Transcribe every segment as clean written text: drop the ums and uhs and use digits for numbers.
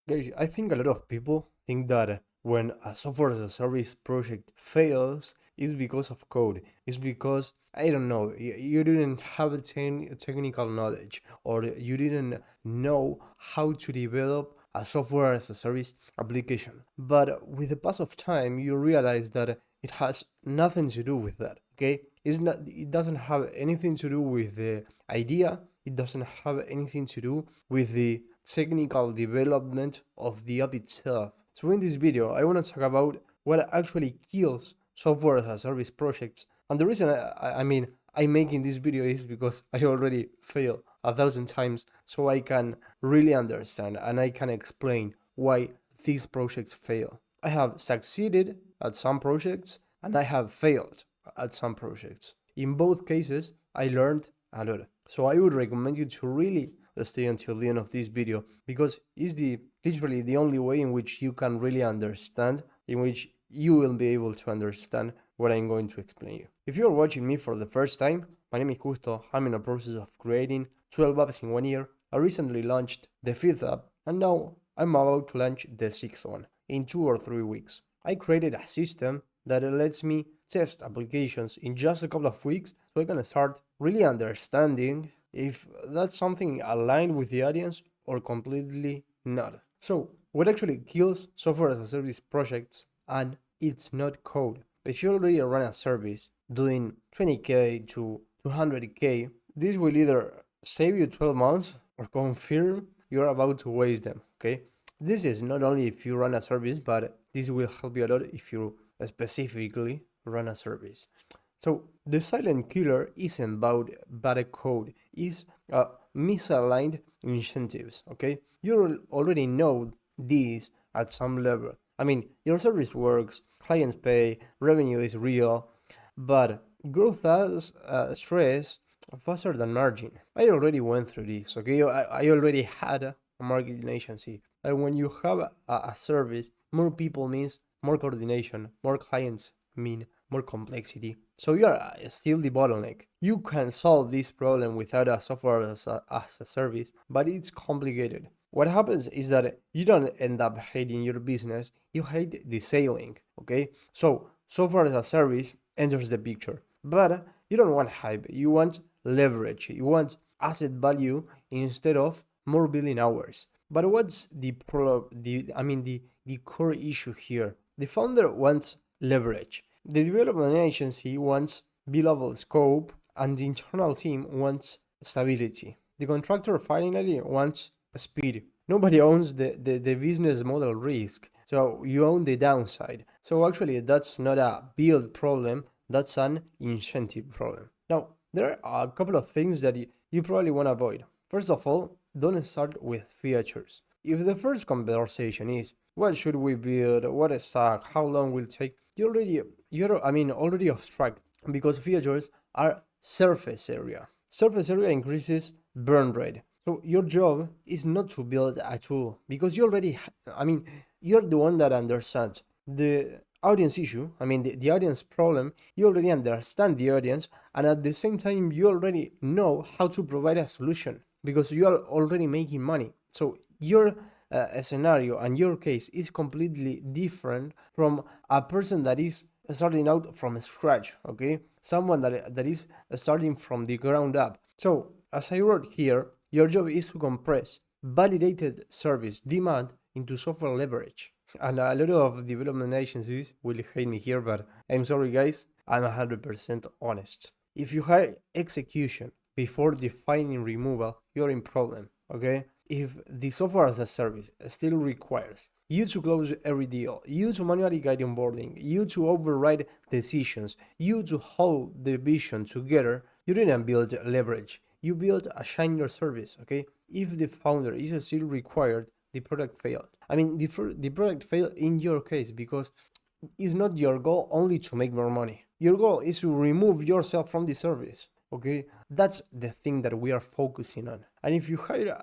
Guys, I think a lot of people think that when a software as a service project fails, it's because of code. It's because, I don't know, you didn't have a technical knowledge, or you didn't know how to develop a software as a service application. But with the pass of time, you realize that it has nothing to do with that. Okay? It doesn't have anything to do with the idea. It doesn't have anything to do with the technical development of the app itself. So in this video, I want to talk about what actually kills software as a service projects. And the reason I'm making this video is because I already failed 1,000 times, so I can really understand and I can explain why these projects fail. I have succeeded at some projects and I have failed at some projects. In both cases, I learned a lot. So I would recommend you to really stay until the end of this video, because it's literally the only way in which you can really understand, in which you will be able to understand what I'm going to explain you. If you're watching me for the first time, my name is Justo. I'm in the process of creating 12 apps in 1 year. I recently launched the 5th app, and now I'm about to launch the 6th one in 2 or 3 weeks. I created a system that lets me test applications in just a couple of weeks, so I can start really understanding if that's something aligned with the audience or completely not. So, what actually kills software as a service projects? And it's not code. If you already run a service doing 20k to 200k, this will either save you 12 months or confirm you're about to waste them. Okay, this is not only if you run a service, but this will help you a lot if you specifically run a service. So the silent killer isn't about bad code, it's misaligned incentives, okay? You already know these at some level. I mean, your service works, clients pay, revenue is real, but growth has stress faster than margin. I already went through this, okay? I already had a marketing agency. And when you have a service, more people means more coordination, more clients mean more complexity. So you are still the bottleneck. You can solve this problem without a software as a service, but it's complicated. What happens is that you don't end up hating your business, you hate the sailing, okay? So software as a service enters the picture. But you don't want hype, you want leverage, you want asset value instead of more billing hours. But what's the core issue here? The founder wants leverage. The development agency wants billable scope, and the internal team wants stability. The contractor finally wants speed. Nobody owns the business model risk, so you own the downside. So actually, that's not a build problem, that's an incentive problem. Now, there are a couple of things that you probably want to avoid. First of all, don't start with features. If the first conversation is what should we build, what is stack, how long will it take, you're already off track, because features are surface area. Surface area increases burn rate. So your job is not to build a tool, because you're the one that understands the audience issue. The audience problem. You already understand the audience, and at the same time, you already know how to provide a solution because you are already making money. So your scenario and your case is completely different from a person that is starting out from scratch, okay? Someone that is starting from the ground up. So, as I wrote here, your job is to compress validated service demand into software leverage. And a lot of development agencies will hate me here, but I'm sorry, guys, I'm 100% honest. If you hire execution before defining removal, you're in problem, okay? If the software as a service still requires you to close every deal, you to manually guide onboarding, you to override decisions, you to hold the vision together, you didn't build leverage. You build a shinier service, okay? If the founder is still required, the product failed. The product failed in your case because it's not your goal only to make more money. Your goal is to remove yourself from the service, okay? That's the thing that we are focusing on. And if you hire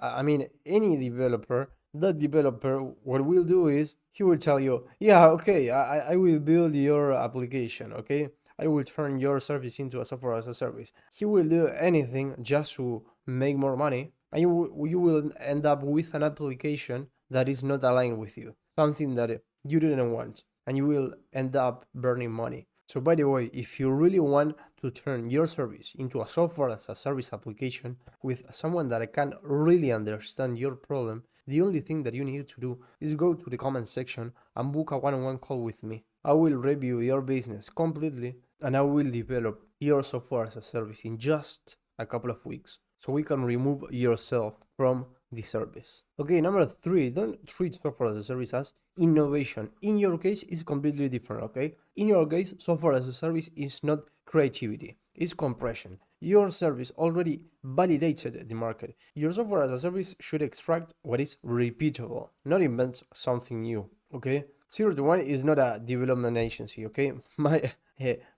any developer, that developer, what will do is he will tell you, yeah, okay, I will build your application, okay? I will turn your service into a software as a service. He will do anything just to make more money, and you will end up with an application that is not aligned with you, something that you didn't want, and you will end up burning money. So by the way, if you really want to turn your service into a software as a service application with someone that can really understand your problem, the only thing that you need to do is go to the comment section and book a one-on-one call with me. I will review your business completely and I will develop your software as a service in just a couple of weeks so we can remove yourself from the service. Okay, number 3, don't treat software as a service as innovation. In your case, it's completely different, okay? In your case, software as a service is not creativity, it's compression. Your service already validated the market. Your software as a service should extract what is repeatable, not invent something new, okay? 0 to 1 is not a development agency, okay?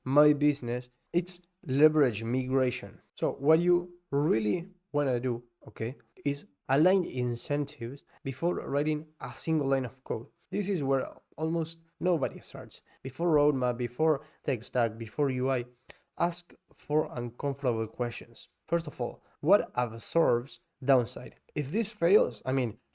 My business, it's leverage migration. So what you really want to do, okay, is align incentives before writing a single line of code. This is where almost nobody starts. Before roadmap, before tech stack, before UI, ask for uncomfortable questions. First of all, what absorbs downside? If this fails,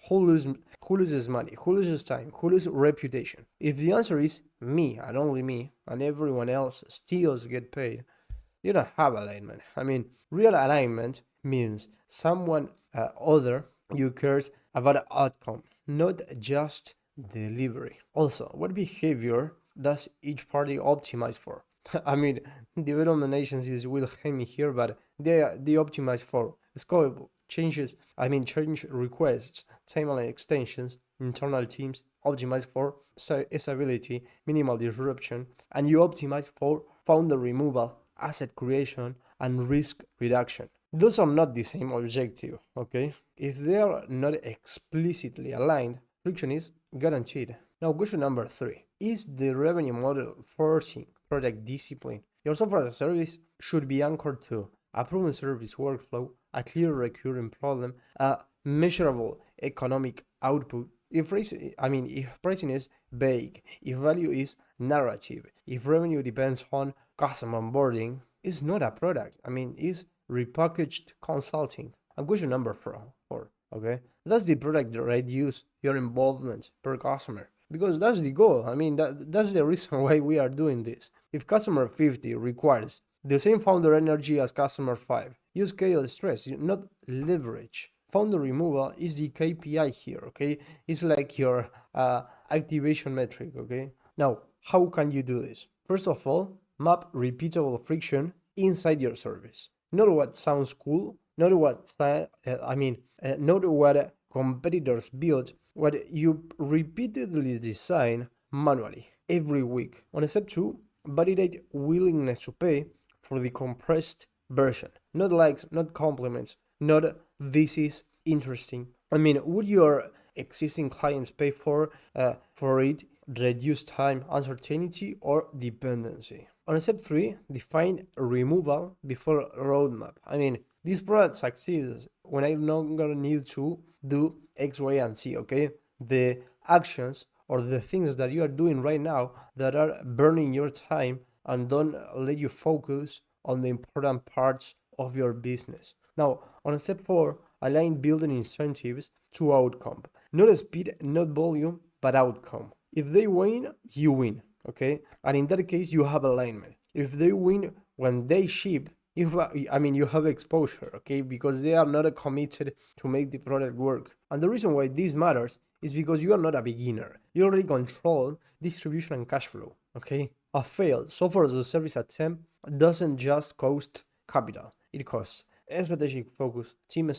who loses money? Who loses time? Who loses reputation? If the answer is me and only me, and everyone else still get paid, you don't have alignment. Real alignment means someone other you cares about the outcome, not just delivery. Also, what behavior does each party optimize for? Development agencies will hate me here, but they optimize for scalable changes. Change requests, timeline extensions, internal teams optimize for stability, minimal disruption, and you optimize for founder removal, asset creation, and risk reduction. Those are not the same objective, okay? If they are not explicitly aligned, friction is guaranteed. Now, question number 3. Is the revenue model forcing product discipline? Your software as a service should be anchored to a proven service workflow, a clear recurring problem, a measurable economic output. If pricing is vague, if value is narrative, if revenue depends on customer onboarding, it's not a product. It's repackaged consulting. And question number 4, okay? Does the product reduce your involvement per customer? Because that's the goal. That's the reason why we are doing this. If customer 50 requires the same founder energy as customer 5, you scale stress, not leverage. Founder removal is the KPI here, okay? It's like your activation metric, okay? Now, how can you do this? First of all, map repeatable friction inside your service. Not what sounds cool, not what competitors build, what you repeatedly design manually every week. On step 2, validate willingness to pay for the compressed version. Not likes, not compliments, not this is interesting. Would your existing clients pay for it, reduce time, uncertainty, or dependency? On step 3, define removal before roadmap. This product succeeds when I no longer need to do X, Y, and Z, okay? The actions or the things that you are doing right now that are burning your time and don't let you focus on the important parts of your business. Now, on step 4, align building incentives to outcome. Not speed, not volume, but outcome. If they win, you win, okay? And in that case, you have alignment. If they win when they ship, you have exposure, okay? Because they are not committed to make the product work. And the reason why this matters is because you are not a beginner. You already control distribution and cash flow, okay? A failed software as a service attempt doesn't just cost capital. It costs strategic focus, team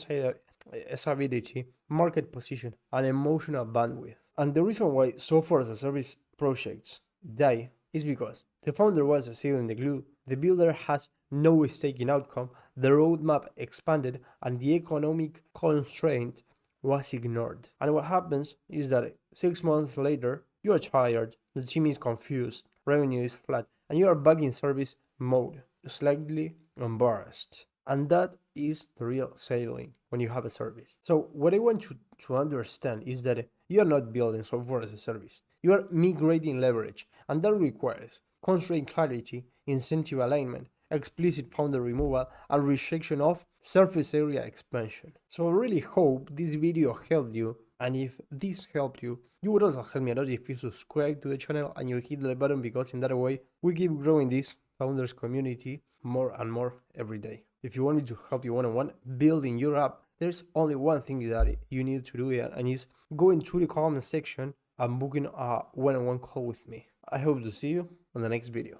stability, market position, and emotional bandwidth. And the reason why software as a service projects die is because the founder was still in the glue, the builder has no stake in outcome, the roadmap expanded, and the economic constraint was ignored. And what happens is that 6 months later, you are tired, the team is confused, revenue is flat, and you are back in service mode, slightly embarrassed. And that is the real sailing when you have a service. So what I want you to understand is that you are not building software as a service. You are migrating leverage, and that requires constraint clarity, incentive alignment, explicit founder removal, and rejection of surface area expansion. So I really hope this video helped you And if this helped you, you would also help me a lot if you subscribe to the channel and you hit the button, because in that way we keep growing this founders community more and more every day. If you want me to help you one-on-one building your app, there's only one thing that you need to do, and is go into the comment section and booking a one-on-one call with me. I hope to see you on the next video.